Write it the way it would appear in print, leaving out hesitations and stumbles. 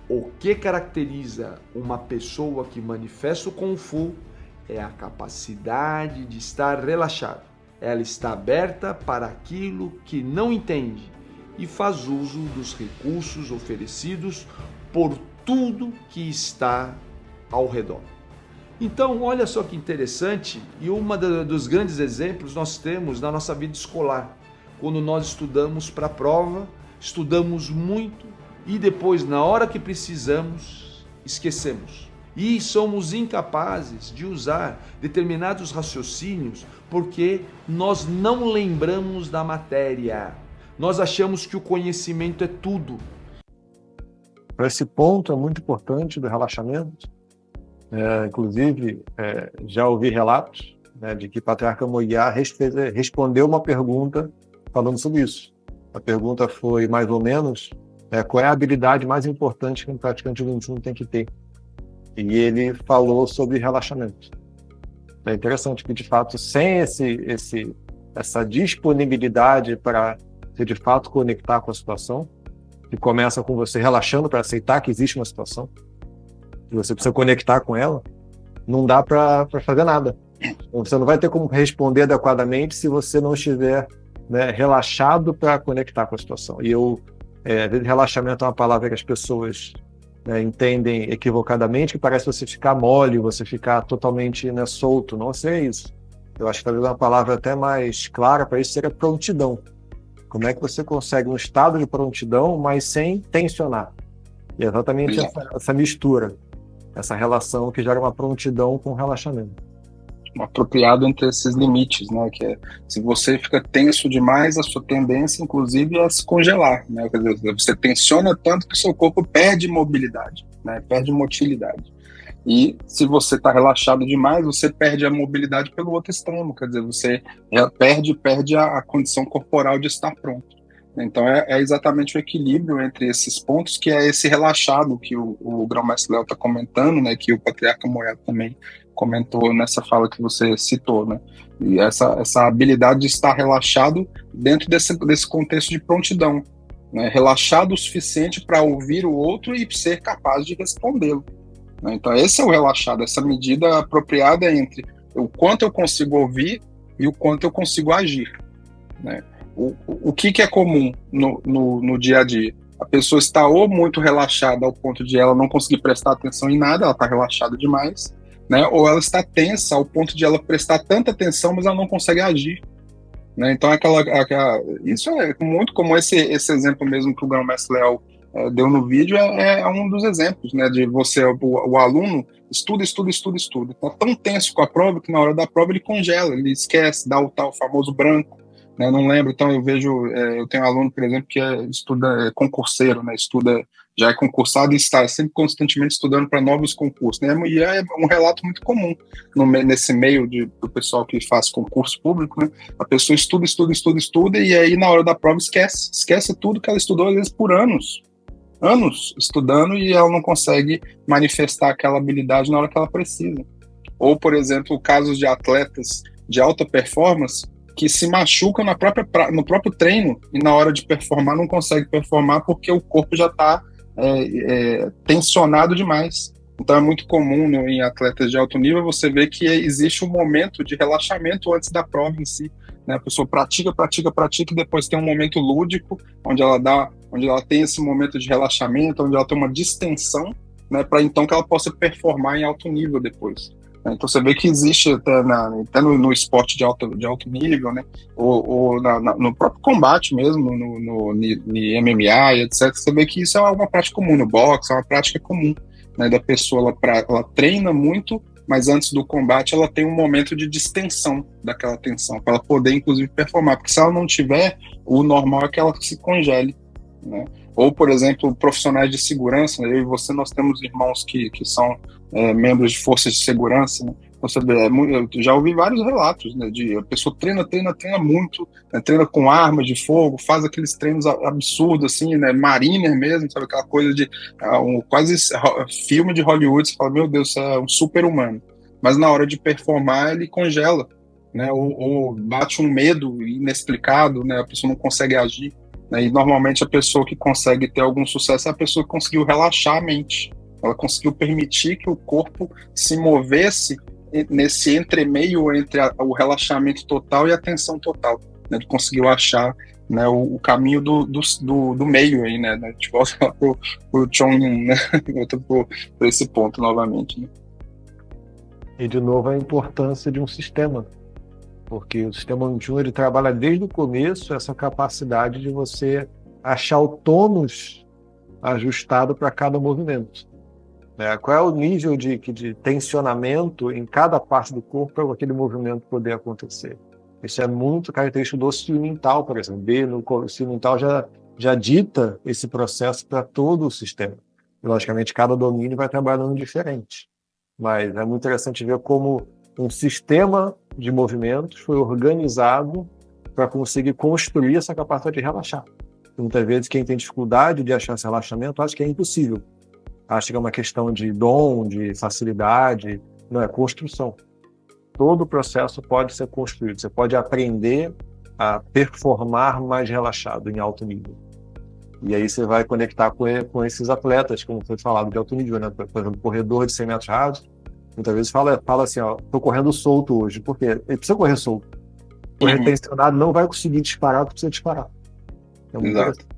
O que caracteriza uma pessoa que manifesta o Kung Fu é a capacidade de estar relaxada. Ela está aberta para aquilo que não entende e faz uso dos recursos oferecidos por tudo que está ao redor. Então, olha só que interessante, e dos grandes exemplos nós temos na nossa vida escolar. Quando nós estudamos para a prova, estudamos muito e depois, na hora que precisamos, esquecemos. E somos incapazes de usar determinados raciocínios porque nós não lembramos da matéria. Nós achamos que o conhecimento é tudo. Esse ponto é muito importante do relaxamento. Inclusive, já ouvi relatos, né, de que Patriarca Moyar respondeu uma pergunta falando sobre isso. A pergunta foi mais ou menos qual é a habilidade mais importante que um praticante de Wing Chun tem que ter. E ele falou sobre relaxamento. É interessante que, de fato, sem essa disponibilidade para se de fato conectar com a situação, que começa com você relaxando para aceitar que existe uma situação, que você precisa conectar com ela, não dá para fazer nada. Você não vai ter como responder adequadamente se você não estiver, né, relaxado para conectar com a situação. E às vezes relaxamento é uma palavra que as pessoas, né, entendem equivocadamente, que parece você ficar mole, você ficar totalmente, né, solto. Não sei isso. Eu acho que talvez uma palavra até mais clara para isso seria prontidão. Como é que você consegue um estado de prontidão, mas sem tensionar? E é exatamente essa mistura, essa relação que gera uma prontidão com relaxamento. Apropriado entre esses limites, né? Que é, se você fica tenso demais, a sua tendência, inclusive, é se congelar, né? Quer dizer, você tensiona tanto que o seu corpo perde mobilidade, né? Perde motilidade. E se você está relaxado demais, você perde a mobilidade pelo outro extremo, quer dizer, você perde a condição corporal de estar pronto. Então é exatamente o equilíbrio entre esses pontos, que é esse relaxado que o Grão-Mestre Léo está comentando, né? Que o Patriarca Moyar também comentou nessa fala que você citou, né? E essa habilidade de estar relaxado dentro desse contexto de prontidão, né? Relaxado o suficiente para ouvir o outro e ser capaz de respondê-lo, né? Então esse é o relaxado, essa medida apropriada entre o quanto eu consigo ouvir e o quanto eu consigo agir, né? O que é comum no dia a dia? A pessoa está ou muito relaxada ao ponto de ela não conseguir prestar atenção em nada, ela está relaxada demais, né? Ou ela está tensa ao ponto de ela prestar tanta atenção, mas ela não consegue agir, né? Então isso é muito como esse exemplo mesmo que o Grão-Mestre Léo deu no vídeo, é um dos exemplos, né? De você, o aluno estuda, está tão tenso com a prova que na hora da prova ele congela, ele esquece, dá o tal famoso branco, né? Não lembro. Então eu tenho um aluno, por exemplo, que é concurseiro, né? Já é concursado e está sempre constantemente estudando para novos concursos, né? E é um relato muito comum nesse meio do pessoal que faz concurso público, né? A pessoa estuda e aí na hora da prova esquece tudo que ela estudou, às vezes por anos estudando, e ela não consegue manifestar aquela habilidade na hora que ela precisa. Ou, por exemplo, casos de atletas de alta performance que se machucam no próprio treino e na hora de performar não consegue performar porque o corpo já está tensionado demais. Então é muito comum em atletas de alto nível você ver que existe um momento de relaxamento antes da prova em si, né? A pessoa pratica e depois tem um momento lúdico onde ela tem esse momento de relaxamento, onde ela tem uma distensão, né, para então que ela possa performar em alto nível depois. Então você vê que existe até no esporte de alto nível, né? Ou no próprio combate mesmo, no MMA e etc. Você vê que isso é uma prática comum no boxe, é uma prática comum, né, da pessoa. Ela treina muito, mas antes do combate ela tem um momento de distensão daquela tensão, para ela poder inclusive performar, porque se ela não tiver, o normal é que ela se congele, né? Ou, por exemplo, profissionais de segurança, né? Eu e você, nós temos irmãos que são membros de forças de segurança, né? Você vê, eu já ouvi vários relatos, né, de a pessoa treina muito, né, treina com armas de fogo, faz aqueles treinos absurdos, assim, né, mariner mesmo, sabe, aquela coisa de quase filme de Hollywood. Você fala, meu Deus, isso é um super-humano. Mas na hora de performar, ele congela, né, ou bate um medo inexplicado, né, a pessoa não consegue agir. né? E normalmente a pessoa que consegue ter algum sucesso é a pessoa que conseguiu relaxar a mente. Ela conseguiu permitir que o corpo se movesse nesse entremeio entre o relaxamento total e a tensão total. Né? Ele conseguiu achar, né, o caminho do meio aí, né? A gente volta lá pro Chong, né? Volta por esse ponto novamente, né? E de novo a importância de um sistema, porque o sistema 21 ele trabalha desde o começo essa capacidade de você achar o tônus ajustado para cada movimento. Qual é o nível de tensionamento em cada parte do corpo para aquele movimento poder acontecer? Isso é muito característico do cílio mental, por exemplo. O cílio mental já dita esse processo para todo o sistema. E, logicamente, cada domínio vai trabalhando diferente. Mas é muito interessante ver como um sistema de movimentos foi organizado para conseguir construir essa capacidade de relaxar. Muitas vezes, quem tem dificuldade de achar esse relaxamento acha que é impossível. Acha que é uma questão de dom, de facilidade. Não, é construção. Todo o processo pode ser construído. Você pode aprender a performar mais relaxado, em alto nível. E aí você vai conectar com esses atletas, como foi falado, de alto nível, né? Por exemplo, corredor de 100 metros rasos, muitas vezes fala assim, ó, tô correndo solto hoje. Por quê? Ele precisa correr solto. Correr tensionado não vai conseguir disparar o que precisa disparar. É muito Exato.